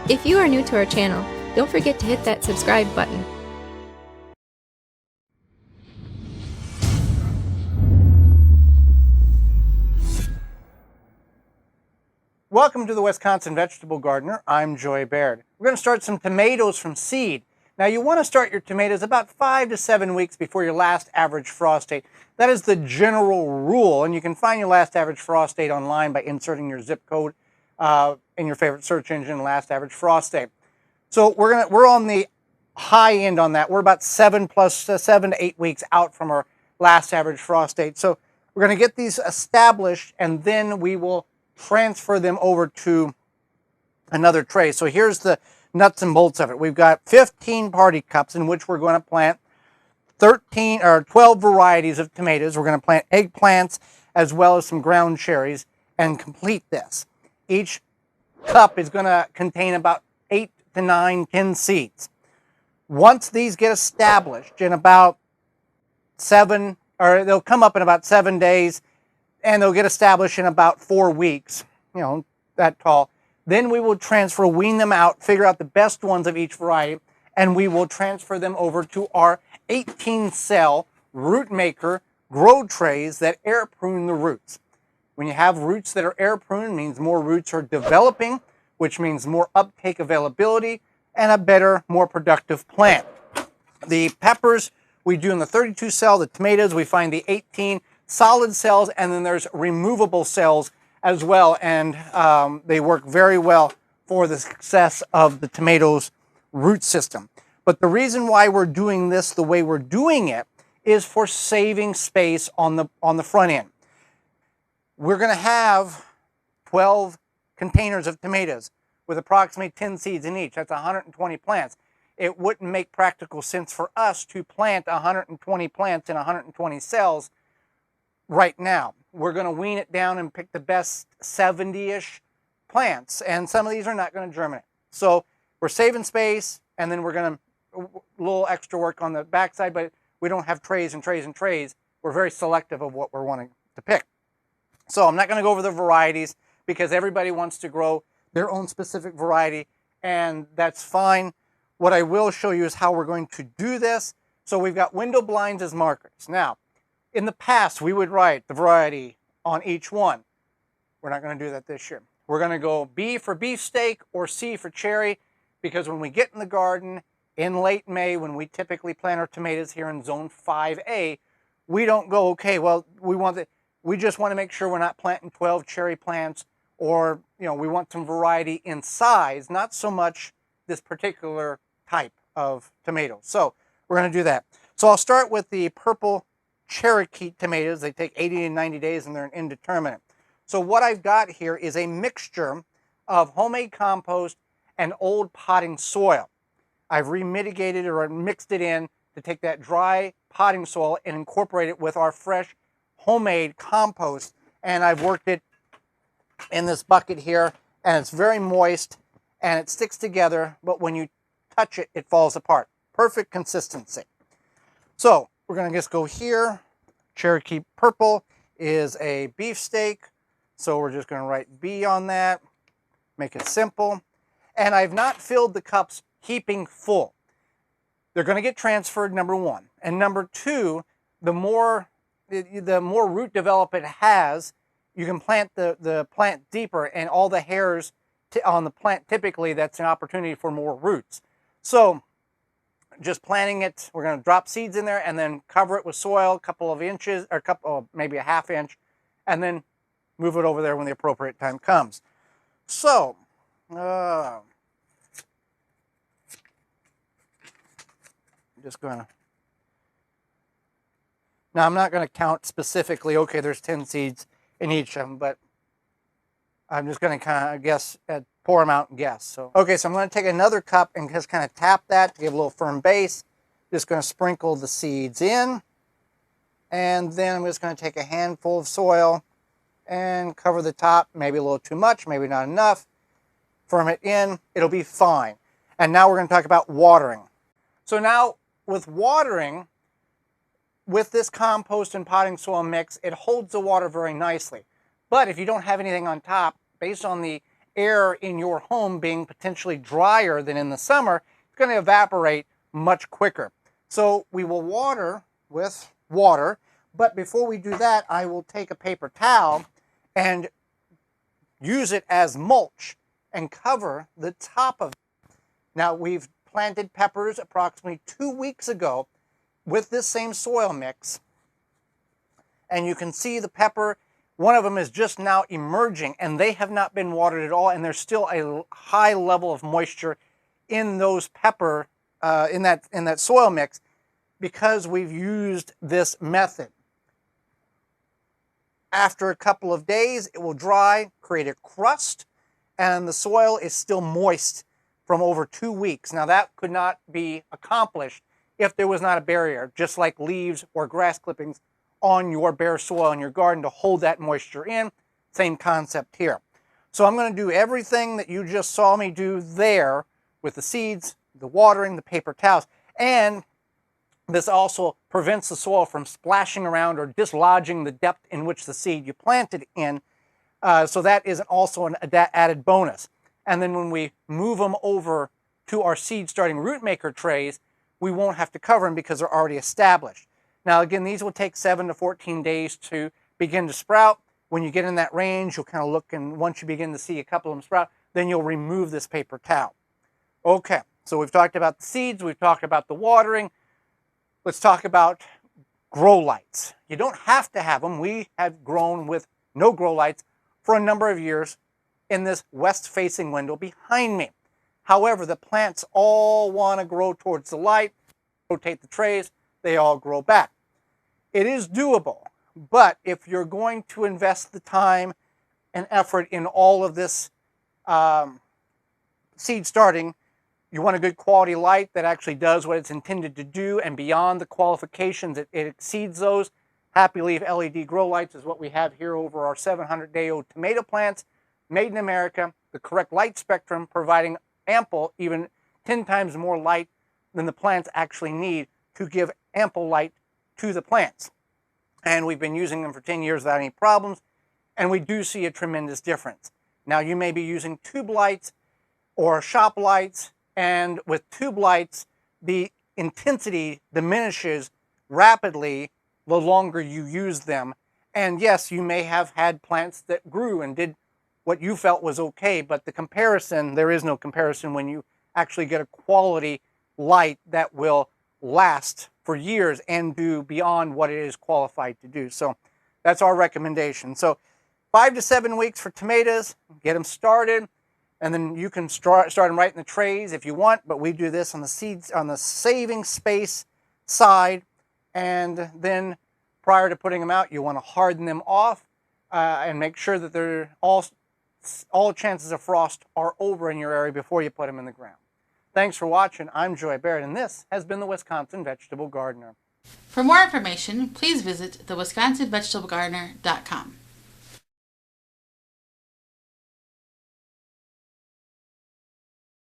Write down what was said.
If you are new to our channel, don't forget to hit that subscribe button. Welcome to the Wisconsin Vegetable Gardener. I'm Joy Baird. We're going to start some tomatoes from seed. Now you want to start your tomatoes about 5 to 7 weeks before your last average frost date. That is the general rule, and you can find your last average frost date online by inserting your zip code in your favorite search engine, last average frost date. So we're on the high end on that. We're about 7 to 8 weeks out from our last average frost date. So we're going to get these established, and then we will transfer them over to another tray. So here's the nuts and bolts of it. We've got 15 party cups in which we're going to plant 12 varieties of tomatoes. We're going to plant eggplants as well as some ground cherries and complete this. Each cup is going to contain about 8 to 9, 10 seeds. Once these get established in about they'll come up in about 7 days, and they'll get established in about 4 weeks, that tall. Then we will wean them out, figure out the best ones of each variety, and we will transfer them over to our 18-cell root maker grow trays that air prune the roots. When you have roots that are air pruned, it means more roots are developing, which means more uptake availability and a better, more productive plant. The peppers we do in the 32 cell, the tomatoes we find the 18 solid cells, and then there's removable cells as well, and they work very well for the success of the tomatoes root system. But the reason why we're doing this the way we're doing it is for saving space on the front end. We're going to have 12 containers of tomatoes with approximately 10 seeds in each. That's 120 plants. It wouldn't make practical sense for us to plant 120 plants in 120 cells right now. We're going to wean it down and pick the best 70-ish plants, and some of these are not going to germinate. So we're saving space, and then we're going to a little extra work on the backside, but we don't have trays and trays and trays. We're very selective of what we're wanting to pick. So I'm not going to go over the varieties because everybody wants to grow their own specific variety, and that's fine. What I will show you is how we're going to do this. So we've got window blinds as markers. Now, in the past, we would write the variety on each one. We're not going to do that this year. We're going to go B for beefsteak or C for cherry, because when we get in the garden in late May, when we typically plant our tomatoes here in zone 5A, we don't go, okay, well, we just want to make sure we're not planting 12 cherry plants, or, we want some variety in size, not so much this particular type of tomato. So we're going to do that. So I'll start with the purple Cherokee tomatoes. They take 80 to 90 days and they're an indeterminate. So what I've got here is a mixture of homemade compost and old potting soil. I've remitigated or mixed it in to take that dry potting soil and incorporate it with our fresh homemade compost. And I've worked it in this bucket here, and it's very moist and it sticks together, but when you touch it, it falls apart. Perfect consistency. So we're going to just go here. Cherokee purple is a beefsteak, so we're just going to write B on that, make it simple. And I've not filled the cups heaping full. They're going to get transferred, number one. And number two, the more root development it has, you can plant the plant deeper, and all the hairs on the plant, typically that's an opportunity for more roots. So just planting it, we're going to drop seeds in there and then cover it with soil a couple of inches, or maybe a half inch, and then move it over there when the appropriate time comes. So I'm just going to, now I'm not going to count specifically, okay, there's 10 seeds in each of them, but I'm just going to kind of guess, pour them out and guess. So, okay, so I'm going to take another cup and just kind of tap that to give a little firm base. Just going to sprinkle the seeds in. And then I'm just going to take a handful of soil and cover the top. Maybe a little too much, maybe not enough. Firm it in. It'll be fine. And now we're going to talk about watering. So now with watering, with this compost and potting soil mix, it holds the water very nicely. But if you don't have anything on top, based on the air in your home being potentially drier than in the summer, it's going to evaporate much quicker. So we will water with water, but before we do that, I will take a paper towel and use it as mulch and cover the top of it. Now, we've planted peppers approximately 2 weeks ago with this same soil mix, and you can see the pepper, one of them is just now emerging, and they have not been watered at all, and there's still a high level of moisture in those pepper, in that soil mix, because we've used this method. After a couple of days, it will dry, create a crust, and the soil is still moist from over 2 weeks. Now, that could not be accomplished if there was not a barrier, just like leaves or grass clippings on your bare soil in your garden to hold that moisture in. Same concept here. So I'm going to do everything that you just saw me do there with the seeds, the watering, the paper towels, and this also prevents the soil from splashing around or dislodging the depth in which the seed you planted in. So that is also an added bonus. And then when we move them over to our seed starting root maker trays, we won't have to cover them because they're already established. Now again, these will take 7 to 14 days to begin to sprout. When you get in that range, you'll kind of look, and once you begin to see a couple of them sprout, then you'll remove this paper towel. Okay, so we've talked about the seeds, we've talked about the watering. Let's talk about grow lights. You don't have to have them. We have grown with no grow lights for a number of years in this west-facing window behind me. However, the plants all want to grow towards the light, rotate the trays, they all grow back. It is doable, but if you're going to invest the time and effort in all of this seed starting, you want a good quality light that actually does what it's intended to do, and beyond the qualifications, it exceeds those. Happy Leaf LED grow lights is what we have here over our 700-day-old tomato plants, made in America, the correct light spectrum, providing ample, even 10 times more light than the plants actually need to give ample light to the plants. And we've been using them for 10 years without any problems, and we do see a tremendous difference. Now, you may be using tube lights or shop lights, and with tube lights, the intensity diminishes rapidly the longer you use them. And yes, you may have had plants that grew and did what you felt was okay, but the comparison, there is no comparison when you actually get a quality light that will last for years and do beyond what it is qualified to do. So that's our recommendation. So 5 to 7 weeks for tomatoes, get them started, and then you can start them right in the trays if you want, but we do this on the seeds, on the saving space side, and then prior to putting them out, you want to harden them off and make sure that they're all chances of frost are over in your area before you put them in the ground. Thanks for watching. I'm Joy Barrett, and this has been the Wisconsin Vegetable Gardener. For more information, please visit thewisconsinvegetablegardener.com.